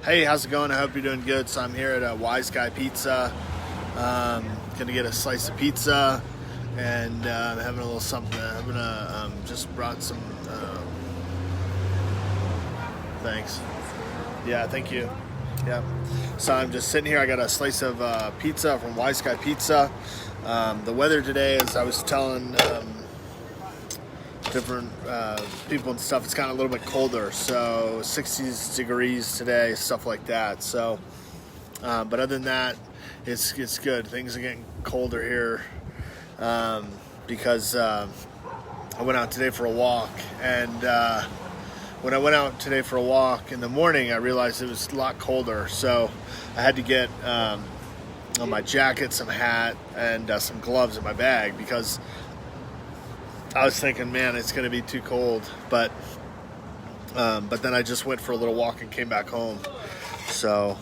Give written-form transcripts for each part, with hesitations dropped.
Hey, how's it going? I hope you're doing good. So I'm here at Wise Guy Pizza. Gonna get a slice of pizza and having a little something. I'm gonna just brought some. Thanks. Yeah, thank you. Yeah. So I'm just sitting here. I got a slice of pizza from Wise Guy Pizza. The weather today, as I was telling different people and stuff, it's kind of a little bit colder. So 60 degrees today, stuff like that. So, but other than that, it's good. Things are getting colder here because I went out today for a walk, and when I went out today for a walk in the morning, I realized it was a lot colder. So I had to get on my jacket, some hat, and some gloves in my bag because I was thinking, man, it's going to be too cold. But then I just went for a little walk and came back home. So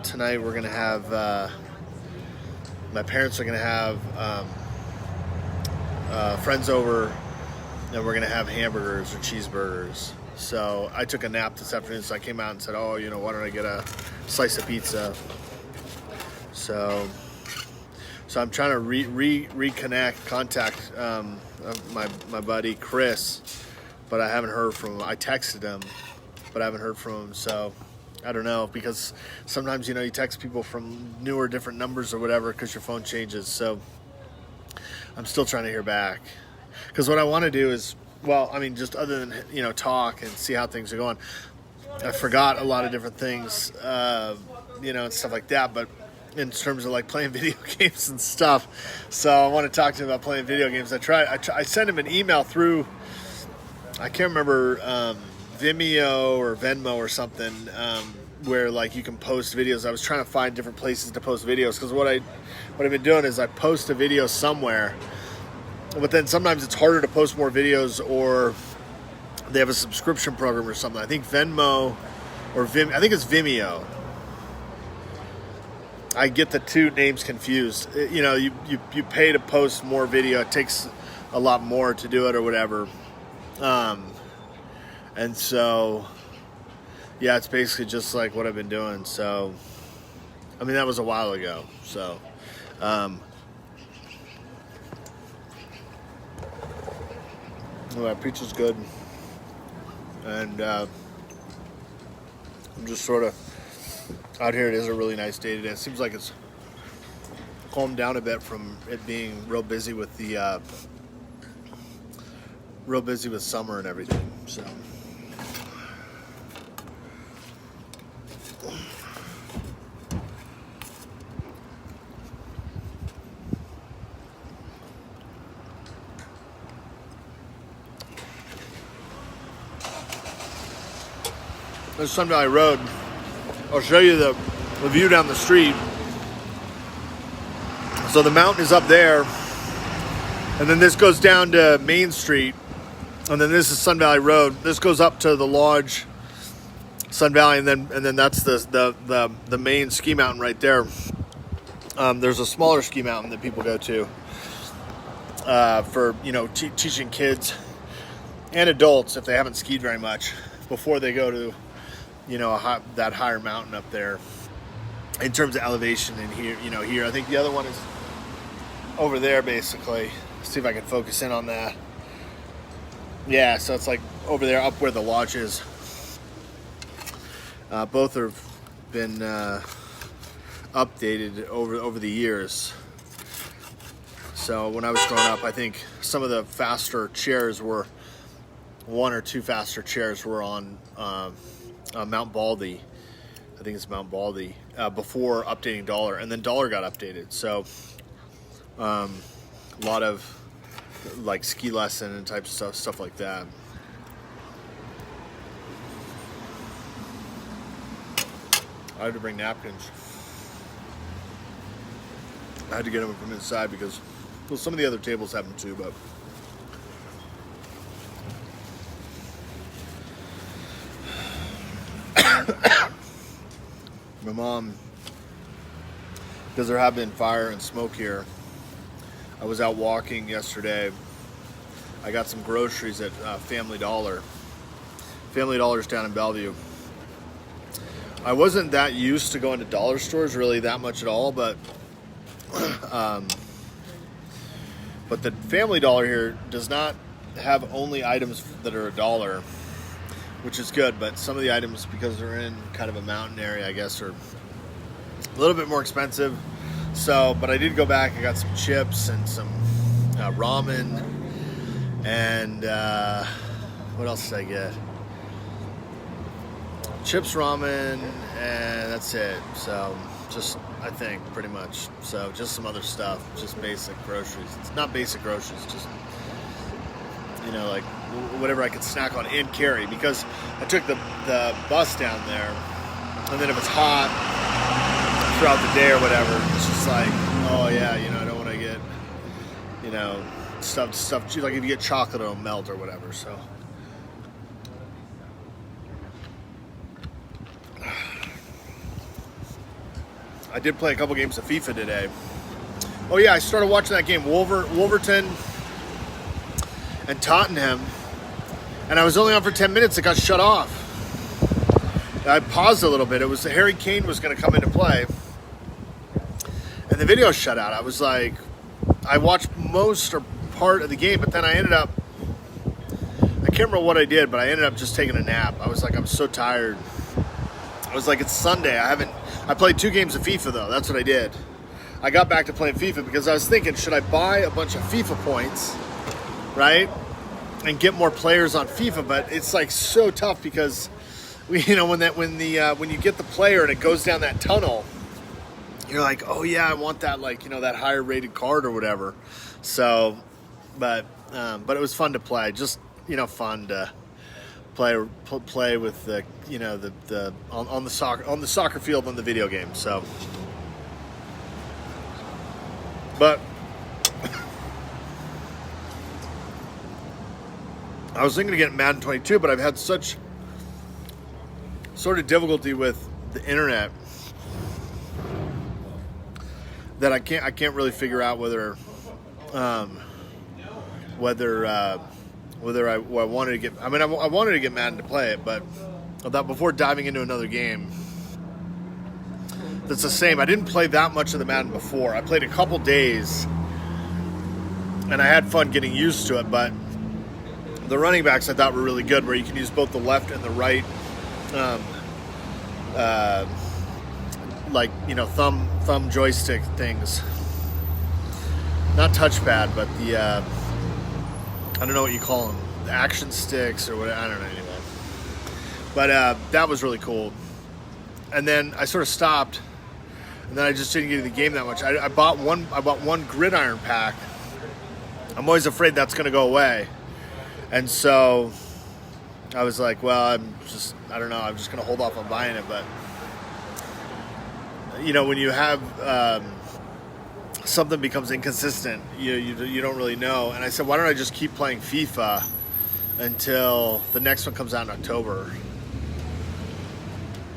tonight we're gonna have my parents are gonna have friends over, and we're gonna have hamburgers or cheeseburgers. So I took a nap this afternoon, so I came out and said, oh, why don't I get a slice of pizza? So I'm trying to contact my buddy Chris, but I haven't heard from him. I texted him, but I haven't heard from him. So I don't know, because sometimes you text people from newer, different numbers or whatever because your phone changes. So I'm still trying to hear back, because what I want to do is, just other than talk and see how things are going. I forgot a lot of different things, and stuff like that, but in terms of like playing video games and stuff. So I want to talk to him about playing video games. I sent him an email through, I can't remember, Vimeo or Venmo or something, where like you can post videos. I was trying to find different places to post videos, because what I've been doing is I post a video somewhere, but then sometimes it's harder to post more videos, or they have a subscription program or something. I think Venmo or I think it's Vimeo. I get the two names confused. You pay to post more video. It takes a lot more to do it or whatever. And so, yeah, it's basically just like what I've been doing. So, that was a while ago. So, pizza's good. And I'm just sort of out here. It is a really nice day today. It seems like it's calmed down a bit from it being real busy with summer and everything. So there's Sun Valley Road. I'll show you the view down the street. So the mountain is up there, and then this goes down to Main Street, and then this is Sun Valley Road. This goes up to the Lodge, Sun Valley, and then that's the main ski mountain right there. There's a smaller ski mountain that people go to for teaching kids and adults, if they haven't skied very much, before they go to that higher mountain up there in terms of elevation. And here I think the other one is over there, basically. Let's see if I can focus in on that. Yeah, so it's like over there, up where the lodge is. Both have been updated over the years. So when I was growing up, I think some of the faster chairs were, one or two faster chairs were on Mount Baldy. I think it's Mount Baldy, before updating Dollar, and then Dollar got updated. So a lot of like ski lesson and type stuff like that. I had to bring napkins. I had to get them from inside because, well, some of the other tables have them too, but my mom, because there have been fire and smoke here. I was out walking yesterday I got some groceries at Family Dollar. Family Dollar's down in Bellevue. I wasn't that used to going to dollar stores really that much at all, but the Family Dollar here does not have only items that are $1, which is good, but some of the items, because they're in kind of a mountain area, I guess, are a little bit more expensive. So, but I did go back. I got some chips and some ramen, and what else did I get? Chips, ramen, and that's it. So, just, I think, pretty much. So, just some other stuff, just basic groceries. It's not basic groceries, just, you know, like whatever I could snack on and carry, because I took the bus down there, and then if it's hot throughout the day or whatever, it's just like, oh yeah, you know, I don't want to get, you know, stuff, like if you get chocolate, it'll melt or whatever, so. I did play a couple games of FIFA today. Oh yeah, I started watching that game, Wolverhampton and Tottenham, and I was only on for 10 minutes. It got shut off. I paused a little bit. It was Harry Kane was going to come into play, and the video shut out. I was like, I watched most or part of the game, but then I ended up, I can't remember what I did, but I ended up just taking a nap. I was like, I'm so tired. I was like, it's Sunday. I played 2 games of FIFA though. That's what I did. I got back to playing FIFA because I was thinking, should I buy a bunch of FIFA points, right, and get more players on FIFA? But it's like so tough because, you know, when you get the player and it goes down that tunnel, you're like, oh yeah, I want that, like, you know, that higher rated card or whatever. So, but it was fun to play. Just, you know, fun to play with the, you know, the on the soccer field on the video game. So, but I was thinking of getting Madden 22, but I've had such sort of difficulty with the internet that I can't really figure out whether I wanted to get. I mean, I wanted to get Madden to play it, but I thought before diving into another game that's the same. I didn't play that much of the Madden before. I played a couple days, and I had fun getting used to it. But the running backs I thought were really good, where you can use both the left and the right, like, you know, thumb joystick things. Not touchpad, but the I don't know what you call them, the action sticks or what, I don't know anyway. But that was really cool. And then I sort of stopped, and then I just didn't get into the game that much. I bought one gridiron pack. I'm always afraid that's going to go away, and so I was like, well, I don't know, I'm just going to hold off on buying it. But you know, when you have something becomes inconsistent, you don't really know. And I said, why don't I just keep playing FIFA until the next one comes out in October?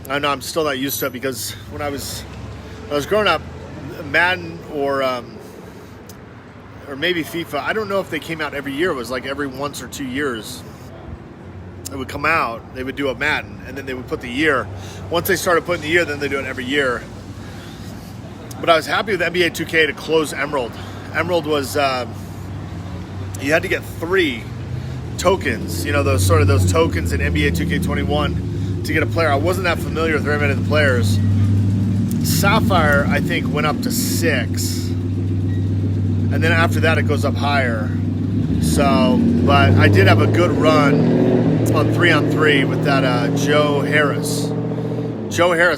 I know I'm still not used to it, because when I was growing up, Madden or maybe FIFA, I don't know if they came out every year. It was like every 1 or 2 years it would come out. They would do a Madden, and then they would put the year. Once they started putting the year, then they do it every year. But I was happy with NBA 2K to close Emerald. Emerald was, you had to get 3 tokens, you know, those tokens in NBA 2K21 to get a player. I wasn't that familiar with very many of the players. Sapphire, I think, went up to 6. And then after that, it goes up higher. So, but I did have a good run on 3-on-3 with that Joe Harris.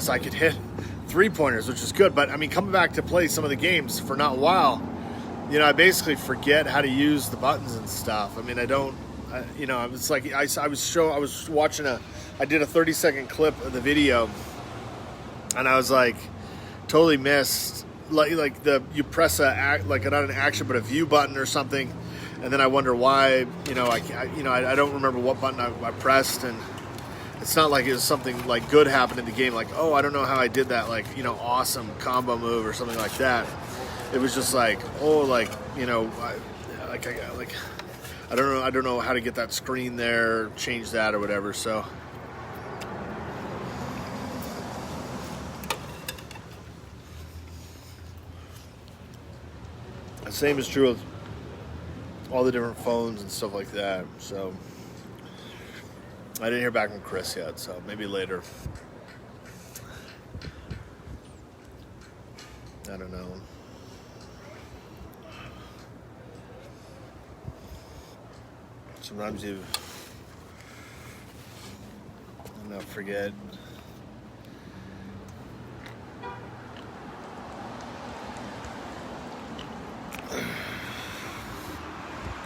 I could hit 3-pointers, which is good. But I mean, coming back to play some of the games for not a while, you know, I basically forget how to use the buttons and stuff. I mean, you know, it's like I was watching I did a 30-second clip of the video, and I was like, totally missed like you press not an action but a view button or something, and then I wonder why, you know, I don't remember what button I pressed, and it's not like it was something like good happened in the game, like, oh, I don't know how I did that, like, you know, awesome combo move or something like that. It was just like, oh, like, you know, I don't know how to get that screen there, change that or whatever. So the same is true with all the different phones and stuff like that. So I didn't hear back from Chris yet, so maybe later. I don't know. Sometimes you, forget.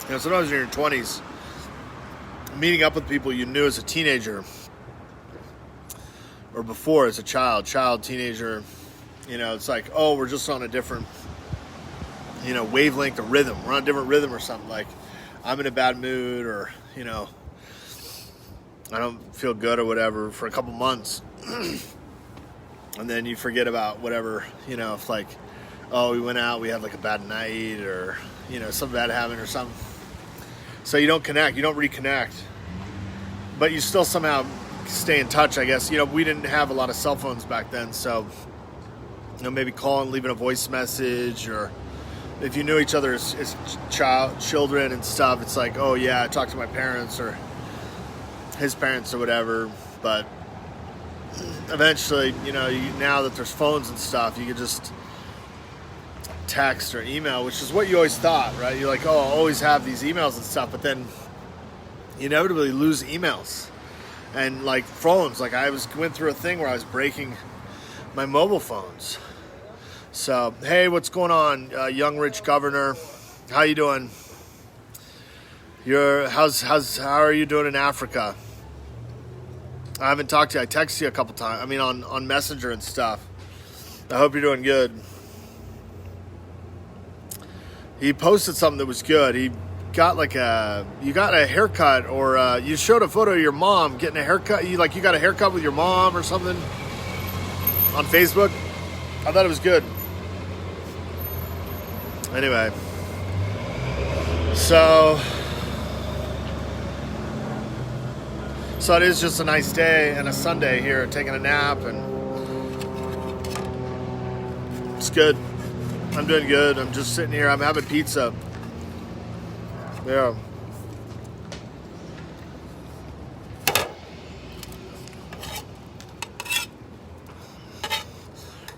Sometimes in your 20s, meeting up with people you knew as a teenager or before as a child, teenager, it's like, oh, we're just on a different, wavelength or rhythm. We're on a different rhythm or something. Like, I'm in a bad mood or, I don't feel good or whatever for a couple months. And then you forget about whatever, if like, oh, we went out, we had like a bad night or, something bad happened or something. So you don't connect, you don't reconnect, but you still somehow stay in touch, I guess. We didn't have a lot of cell phones back then, so, maybe calling, leaving a voice message, or if you knew each other as children and stuff, it's like, oh yeah, I talked to my parents or his parents or whatever. But eventually, now that there's phones and stuff, you could just text or email, which is what you always thought, right? You're like, oh, I'll always have these emails and stuff, but then you inevitably lose emails and like phones. Like went through a thing where I was breaking my mobile phones. So, hey, what's going on, young rich governor? How you doing? How are you doing in Africa? I haven't talked to you. I texted you a couple times. I mean, on Messenger and stuff. I hope you're doing good. He posted something that was good. He got you got a haircut, or you showed a photo of your mom getting a haircut. You got a haircut with your mom or something on Facebook. I thought it was good. Anyway, so it is just a nice day and a Sunday here, taking a nap, and it's good. I'm doing good. I'm just sitting here. I'm having pizza. Yeah.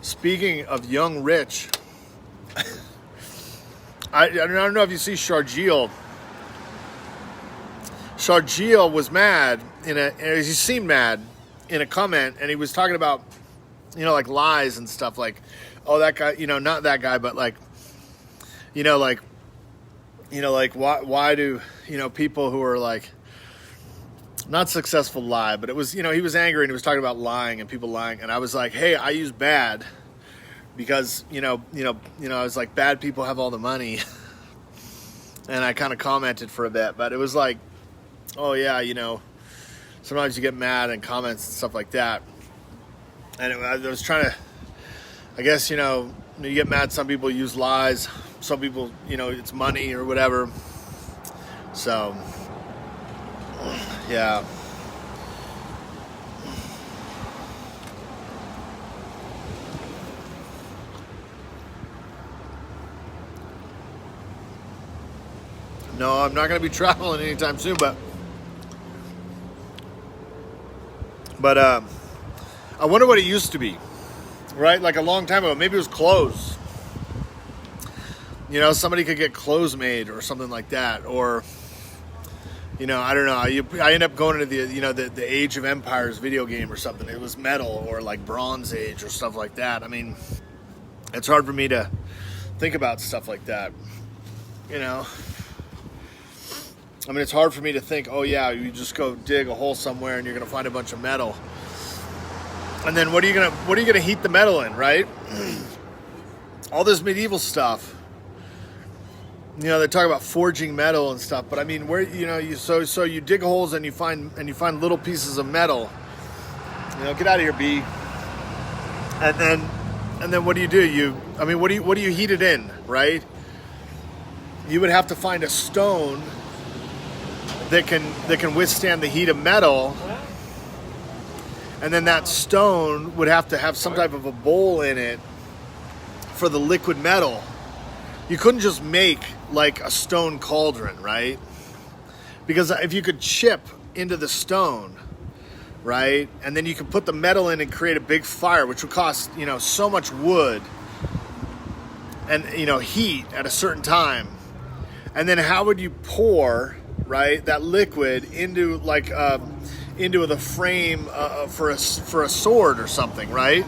Speaking of young rich, I don't know if you see Sharjeel. Sharjeel was mad he seemed mad in a comment, and he was talking about, like lies and stuff, like, oh, that guy, not that guy, but like, why do, people who are like not successful lie, but it was, he was angry and he was talking about lying and people lying. And I was like, hey, I use bad because, I was like, bad people have all the money. And I kind of commented for a bit, but it was like, oh yeah, sometimes you get mad and comments and stuff like that. And I was trying to, I guess, you get mad. Some people use lies. Some people, it's money or whatever. So, yeah. No, I'm not going to be traveling anytime soon, but I wonder what it used to be, right? Like a long time ago, maybe it was clothes. Somebody could get clothes made or something like that, or I don't know. I end up going into the Age of Empires video game or something. It was metal or like Bronze Age or stuff like that. I mean, it's hard for me to think about stuff like that. I mean, it's hard for me to think, oh yeah, you just go dig a hole somewhere and you're gonna find a bunch of metal. And then what are you gonna heat the metal in, right? All this medieval stuff. They talk about forging metal and stuff, but I mean, where so you dig holes and you find little pieces of metal. Get out of here, B. And then what do you do? What do you heat it in, right? You would have to find a stone that can withstand the heat of metal, and then that stone would have to have some type of a bowl in it for the liquid metal. You couldn't just make like a stone cauldron, right? Because if you could chip into the stone, right, and then you could put the metal in and create a big fire, which would cost, so much wood and, heat at a certain time. And then how would you pour, right, that liquid into into the frame for a sword or something, right?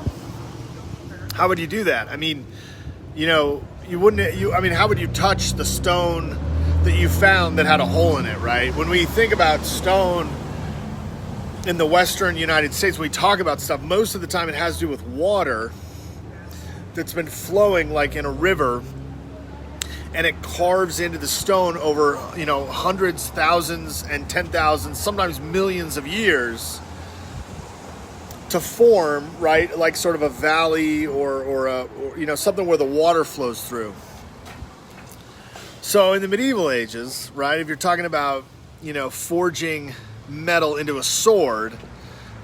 How would you do that? I mean, you wouldn't. How would you touch the stone that you found that had a hole in it, right? When we think about stone in the Western United States, we talk about stuff. Most of the time, it has to do with water that's been flowing like in a river, and it carves into the stone over, hundreds, thousands, and 10,000, sometimes millions of years to form, right, like sort of a valley or something where the water flows through. So in the medieval ages, right, if you're talking about, forging metal into a sword,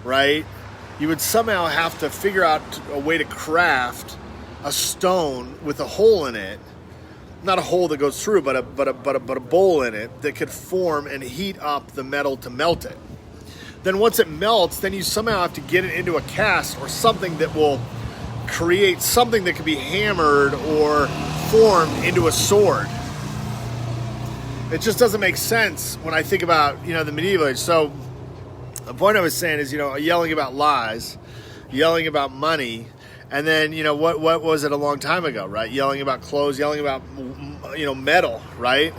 right, you would somehow have to figure out a way to craft a stone with a hole in it. Not a hole that goes through, but a bowl in it that could form and heat up the metal to melt it. Then once it melts, then you somehow have to get it into a cast or something that will create something that can be hammered or formed into a sword. It just doesn't make sense when I think about, the medieval age. So the point I was saying is, yelling about lies, yelling about money, and then, what was it a long time ago, right? Yelling about clothes, yelling about, metal, right?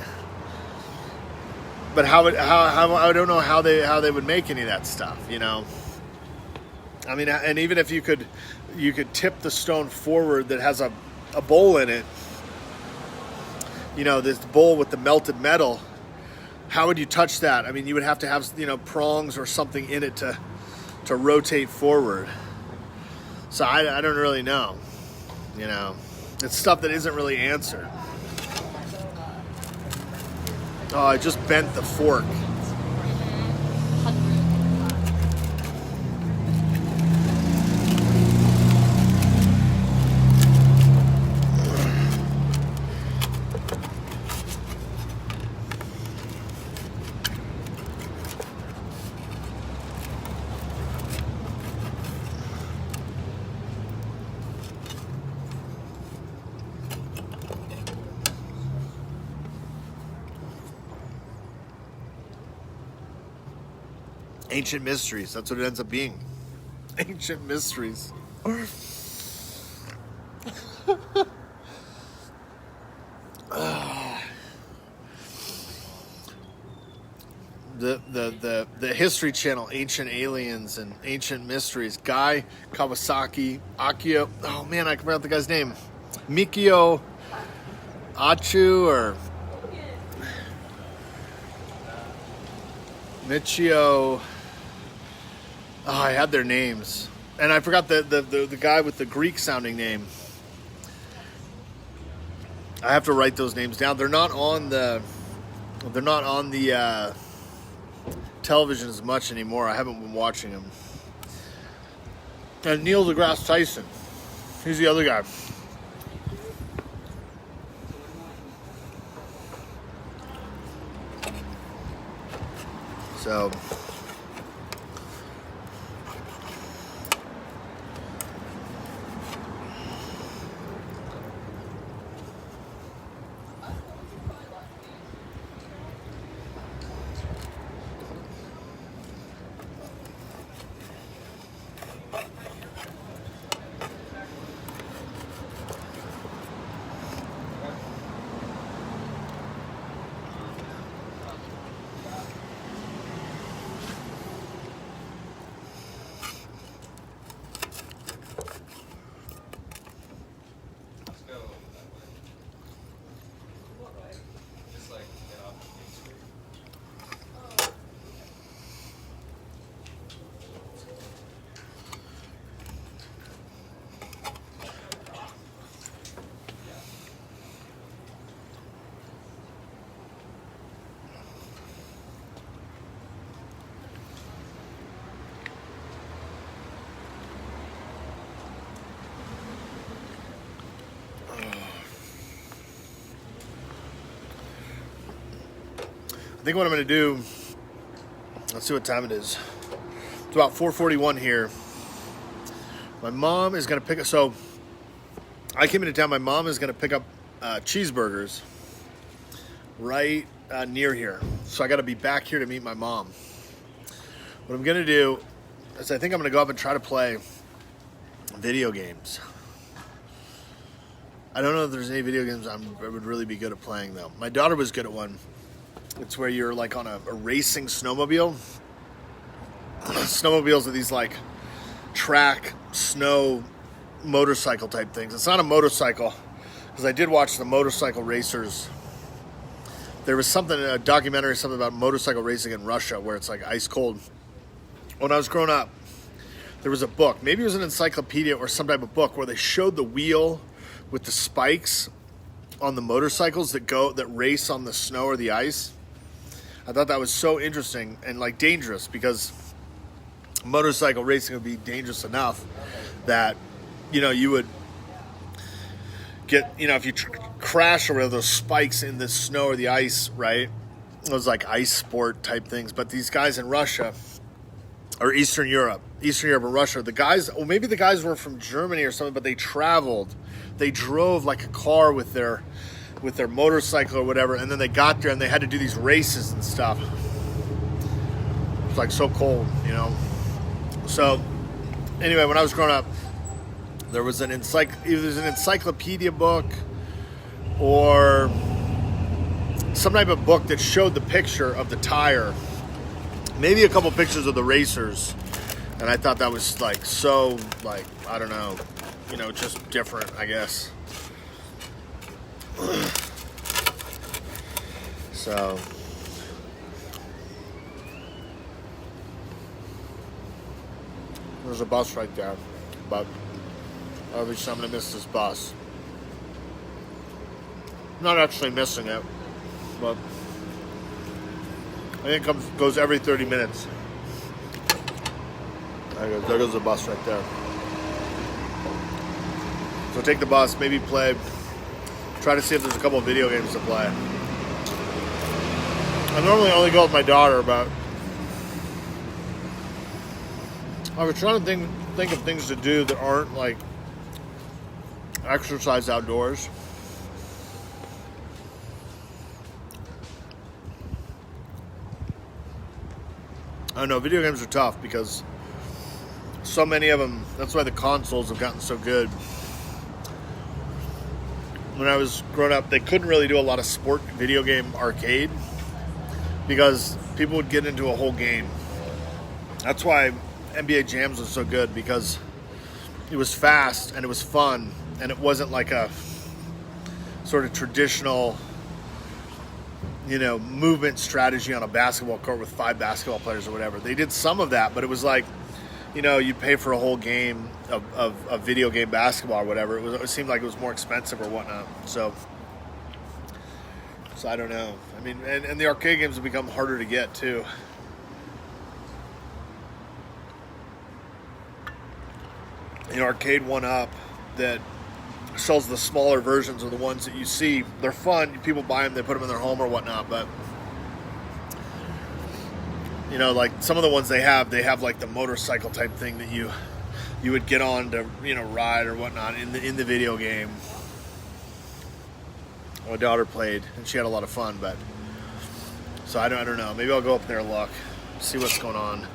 But I don't know how they would make any of that stuff, I mean, and even if you could tip the stone forward that has a bowl in it, this bowl with the melted metal, how would you touch that? I mean, you would have to have, prongs or something in it to rotate forward. So I don't really know, it's stuff that isn't really answered. Oh, I just bent the fork. Ancient mysteries. That's what it ends up being. Ancient mysteries. The History Channel, Ancient Aliens and Ancient Mysteries. Guy Kawasaki, Akio. Oh man, I forgot the guy's name. Mikio Achu or Michio. Oh, I had their names, and I forgot the guy with the Greek sounding name. I have to write those names down. They're not on the television as much anymore. I haven't been watching them. And Neil deGrasse Tyson, he's the other guy. So. think what I'm going to do, let's see what time it is. It's about 4:41 here. My mom is going to pick up, so I came into town. My mom is going to pick up cheeseburgers right near here. So I got to be back here to meet my mom. What I'm going to do is I think I'm going to go up and try to play video games. I don't know if there's any video games I would really be good at playing, though. My daughter was good at one. It's where you're like on a racing snowmobile. Snowmobiles are these like track snow motorcycle type things. It's not a motorcycle, because I did watch the motorcycle racers. There was something, a documentary, something about motorcycle racing in Russia where it's like ice cold. When I was growing up, there was a book, maybe it was an encyclopedia or some type of book, where they showed the wheel with the spikes on the motorcycles that race on the snow or the ice. I thought that was so interesting and like dangerous, because motorcycle racing would be dangerous enough that, you know, you would get, you know, if you crash over those spikes in the snow or the ice, right? Those like ice sport type things. But these guys in Russia, or Eastern Europe or Russia, the guys, or maybe the guys were from Germany or something, but they drove like a car with their motorcycle or whatever, and then they got there and they had to do these races and stuff. It's like so cold, you know. So anyway, when I was growing up, there was either an encyclopedia book or some type of book that showed the picture of the tire, maybe a couple pictures of the racers, and I thought that was like so, like, I don't know, you know, just different, I guess. So there's a bus right there, but obviously I'm gonna miss this bus. Not actually missing it, but I think it goes every 30 minutes. There goes the bus right there. So take the bus, maybe try to see if there's a couple of video games to play. I normally only go with my daughter, but I was trying to think of things to do that aren't like exercise outdoors. I don't know, video games are tough because so many of them, that's why the consoles have gotten so good. When I was growing up, they couldn't really do a lot of sport video game arcade because people would get into a whole game. That's why NBA Jams was so good, because it was fast and it was fun, and it wasn't like a sort of traditional, you know, movement strategy on a basketball court with 5 basketball players or whatever. They did some of that, but it was like, you know, you'd pay for a whole game of video game basketball or whatever. It seemed like it was more expensive or whatnot. So I don't know. I mean, and the arcade games have become harder to get too. The arcade 1-up that sells the smaller versions of the ones that you see, they're fun. People buy them, they put them in their home or whatnot, but you know, like some of the ones they have like the motorcycle type thing that you would get on to, you know, ride or whatnot in the video game. My daughter played and she had a lot of fun, but so I don't know. Maybe I'll go up there and look, see what's going on.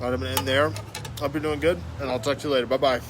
All right, I'm going to end there. Hope you're doing good, and I'll talk to you later. Bye-bye.